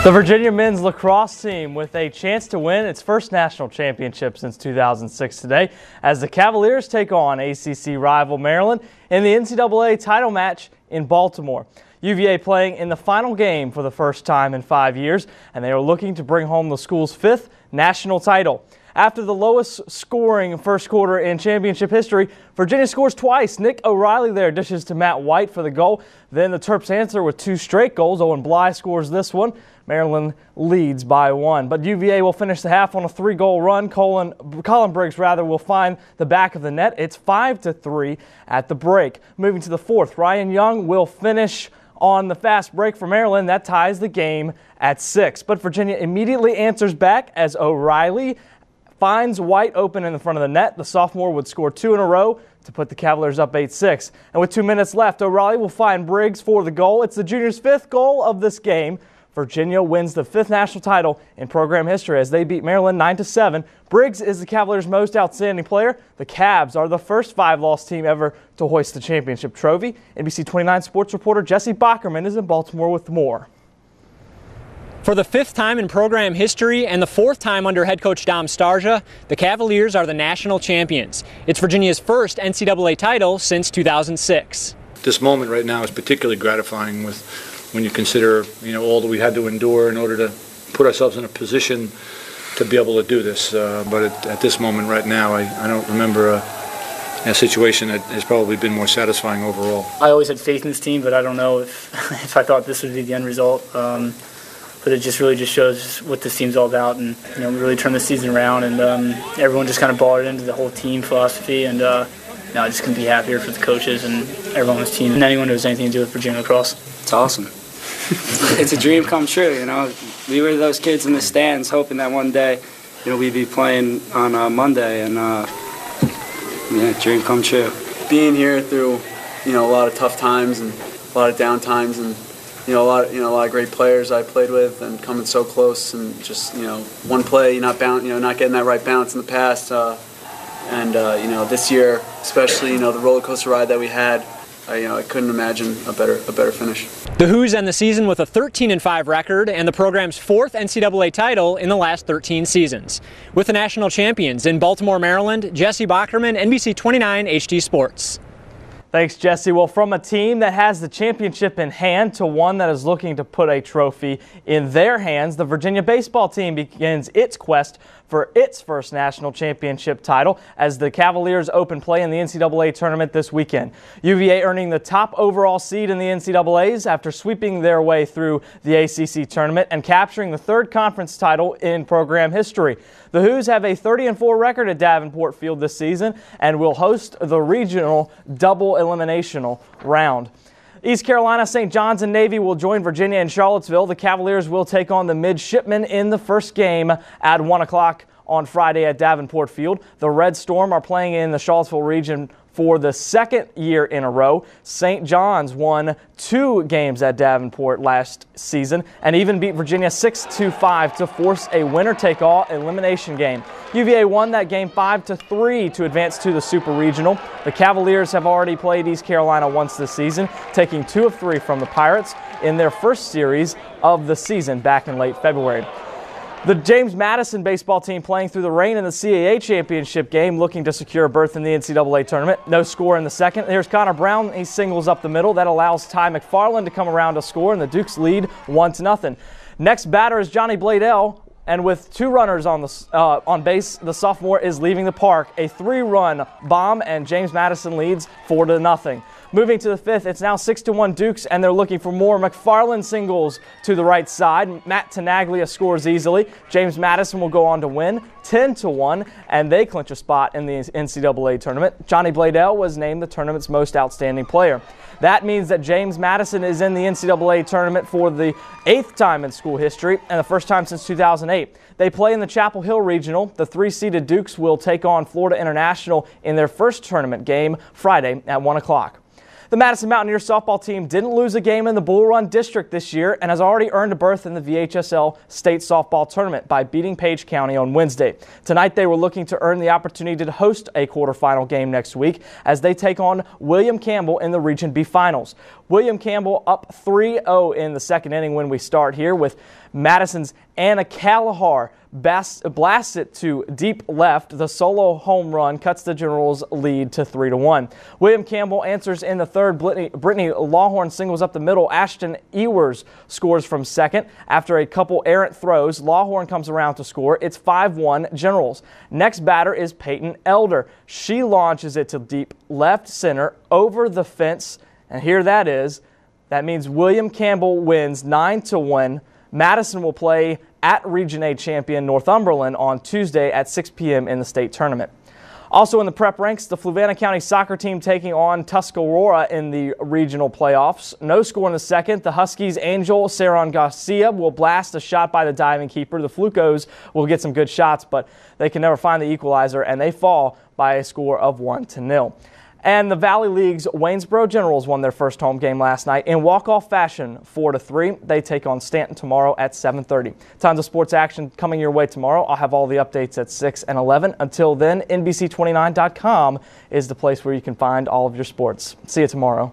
The Virginia men's lacrosse team with a chance to win its first national championship since 2006 today as the Cavaliers take on ACC rival Maryland in the NCAA title match in Baltimore. UVA playing in the final game for the first time in 5 years, and they are looking to bring home the school's fifth national title. After the lowest scoring first quarter in championship history, Virginia scores twice. Nick O'Reilly there dishes to Matt White for the goal. Then the Terps answer with two straight goals. Owen Bly scores this one. Maryland leads by one. But UVA will finish the half on a 3-goal run. Colin Briggs will find the back of the net. It's 5-3 at the break. Moving to the fourth, Ryan Young will finish on the fast break for Maryland. That ties the game at 6. But Virginia immediately answers back as O'Reilly finds White open in the front of the net. The sophomore would score 2 in a row to put the Cavaliers up 8-6. And with 2 minutes left, O'Reilly will find Briggs for the goal. It's the junior's 5th goal of this game. Virginia wins the 5th national title in program history as they beat Maryland 9-7. Briggs is the Cavaliers' most outstanding player. The Cavs are the first 5-loss team ever to hoist the championship trophy. NBC 29 sports reporter Jesse Bockerman is in Baltimore with more. For the 5th time in program history and the 4th time under head coach Dom Starsia, the Cavaliers are the national champions. It's Virginia's first NCAA title since 2006. This moment right now is particularly gratifying when you consider, all that we had to endure in order to put ourselves in a position to be able to do this. But at this moment right now, I don't remember a situation that has probably been more satisfying overall. I always had faith in this team, but I don't know if I thought this would be the end result. But it just really shows what this team's all about, and we really turned the season around, and everyone just kind of bought it into the whole team philosophy, and I just couldn't be happier for the coaches and everyone on this team and anyone who has anything to do with Virginia lacrosse. It's awesome. It's a dream come true. We were those kids in the stands hoping that one day, we'd be playing on Monday, and dream come true. Being here through, a lot of tough times and a lot of down times, and a lot of great players I played with, and coming so close, and just one play not getting that right balance in the past, and this year especially, the roller coaster ride that we had, I couldn't imagine a better finish. The Hoos end the season with a 13-5 record and the program's 4th NCAA title in the last 13 seasons. With the national champions in Baltimore, Maryland, Jesse Bockerman, NBC 29 HD Sports. Thanks, Jesse. Well, from a team that has the championship in hand to one that is looking to put a trophy in their hands, the Virginia baseball team begins its quest for its first national championship title as the Cavaliers open play in the NCAA tournament this weekend. UVA earning the top overall seed in the NCAAs after sweeping their way through the ACC tournament and capturing the 3rd conference title in program history. The Hoos have a 30-4 record at Davenport Field this season and will host the regional double eliminational round. East Carolina, St. John's, and Navy will join Virginia in Charlottesville. The Cavaliers will take on the Midshipmen in the first game at 1 o'clock on Friday at Davenport Field. The Red Storm are playing in the Charlottesville region for the 2nd year in a row. St. John's won 2 games at Davenport last season and even beat Virginia 6-5 to force a winner-take-all elimination game. UVA won that game 5-3 to advance to the Super Regional. The Cavaliers have already played East Carolina once this season, taking 2 of 3 from the Pirates in their first series of the season back in late February. The James Madison baseball team playing through the rain in the CAA championship game, looking to secure a berth in the NCAA tournament. No score in the second. Here's Connor Brown. He singles up the middle. That allows Ty McFarland to come around to score, and the Dukes lead 1-0. Next batter is Johnny Bladell, and with 2 runners on base, the sophomore is leaving the park. A 3-run bomb, and James Madison leads 4-0. Moving to the 5th, it's now 6-1 Dukes, and they're looking for more. McFarland singles to the right side. Matt Tenaglia scores easily. James Madison will go on to win 10-1, and they clinch a spot in the NCAA tournament. Johnny Bladell was named the tournament's most outstanding player. That means that James Madison is in the NCAA tournament for the 8th time in school history and the first time since 2008. They play in the Chapel Hill Regional. The 3-seeded Dukes will take on Florida International in their first tournament game Friday at 1 o'clock. The Madison Mountaineers softball team didn't lose a game in the Bull Run District this year and has already earned a berth in the VHSL State Softball Tournament by beating Page County on Wednesday. Tonight they were looking to earn the opportunity to host a quarterfinal game next week as they take on William Campbell in the Region B Finals. William Campbell up 3-0 in the second inning when we start here, with Madison's Anna Callahar blasts it to deep left. The solo home run cuts the Generals' lead to 3-1. William Campbell answers in the third. Brittany Lawhorn singles up the middle. Ashton Ewers scores from second. After a couple errant throws, Lawhorn comes around to score. It's 5-1 Generals. Next batter is Peyton Elder. She launches it to deep left center over the fence, and here that is. That means William Campbell wins 9-1. Madison will play at Region A champion Northumberland on Tuesday at 6 p.m. in the state tournament. Also in the prep ranks, the Fluvanna County soccer team taking on Tuscarora in the regional playoffs. No score in the second. The Huskies' Angel Saron Garcia will blast a shot by the diving keeper. The Flucos will get some good shots, but they can never find the equalizer, and they fall by a score of 1-0. And the Valley League's Waynesboro Generals won their first home game last night in walk-off fashion, 4-3. They take on Stanton tomorrow at 7:30. Tons of sports action coming your way tomorrow. I'll have all the updates at 6 and 11. Until then, NBC29.com is the place where you can find all of your sports. See you tomorrow.